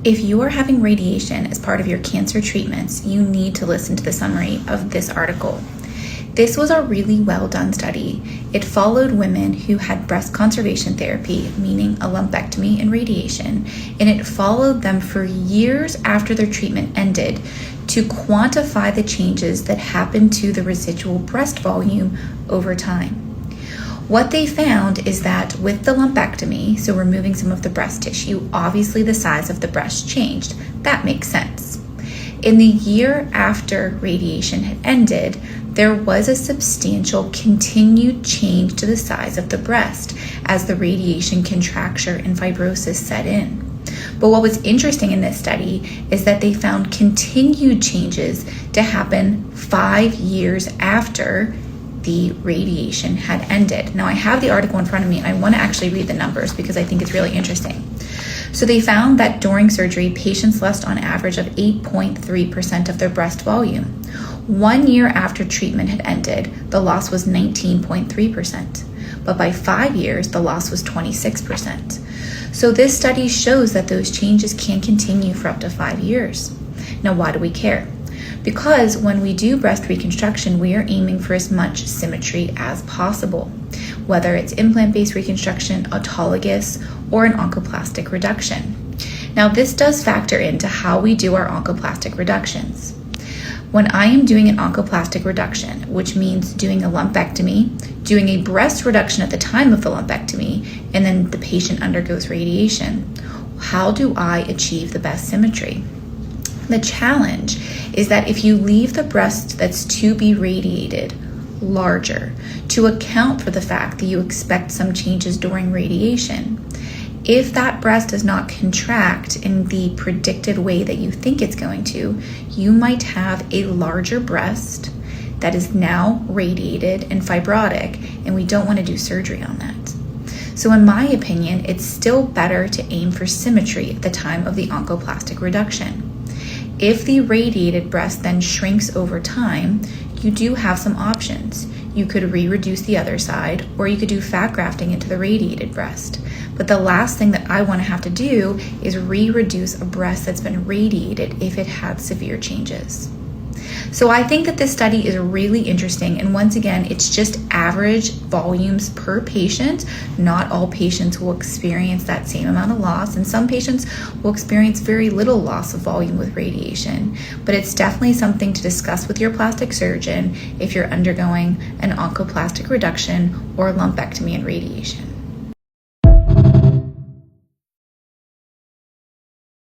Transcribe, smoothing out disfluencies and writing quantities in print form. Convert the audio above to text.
If you are having radiation as part of your cancer treatments, you need to listen to the summary of this article. This was a really well done study. It followed women who had breast conservation therapy, meaning a lumpectomy and radiation, and it followed them for years after their treatment ended to quantify the changes that happened to the residual breast volume over time. What they found is that with the lumpectomy, so removing some of the breast tissue, obviously the size of the breast changed. That makes sense. In the year after radiation had ended, there was a substantial continued change to the size of the breast as the radiation contracture and fibrosis set in. But what was interesting in this study is that they found continued changes to happen 5 years after the radiation had ended. Now I have the article in front of me and I want to actually read the numbers because I think it's really interesting. So they found that during surgery, patients lost on average of 8.3% of their breast volume. 1 year after treatment had ended, the loss was 19.3%. But by 5 years, the loss was 26%. So this study shows that those changes can continue for up to 5 years. Now, why do we care? Because when we do breast reconstruction, we are aiming for as much symmetry as possible, whether it's implant-based reconstruction, autologous, or an oncoplastic reduction. Now, this does factor into how we do our oncoplastic reductions. When I am doing an oncoplastic reduction, which means doing a lumpectomy, doing a breast reduction at the time of the lumpectomy, and then the patient undergoes radiation, how do I achieve the best symmetry? The challenge is that if you leave the breast that's to be radiated larger to account for the fact that you expect some changes during radiation, if that breast does not contract in the predicted way that you think it's going to, you might have a larger breast that is now radiated and fibrotic, and we don't want to do surgery on that. So in my opinion, it's still better to aim for symmetry at the time of the oncoplastic reduction. If the radiated breast then shrinks over time, you do have some options. You could re-reduce the other side, or you could do fat grafting into the radiated breast. But the last thing that I want to have to do is re-reduce a breast that's been radiated if it had severe changes. So I think that this study is really interesting, and once again, it's just average volumes per patient. Not all patients will experience that same amount of loss, and some patients will experience very little loss of volume with radiation, but it's definitely something to discuss with your plastic surgeon if you're undergoing an oncoplastic reduction or lumpectomy and radiation.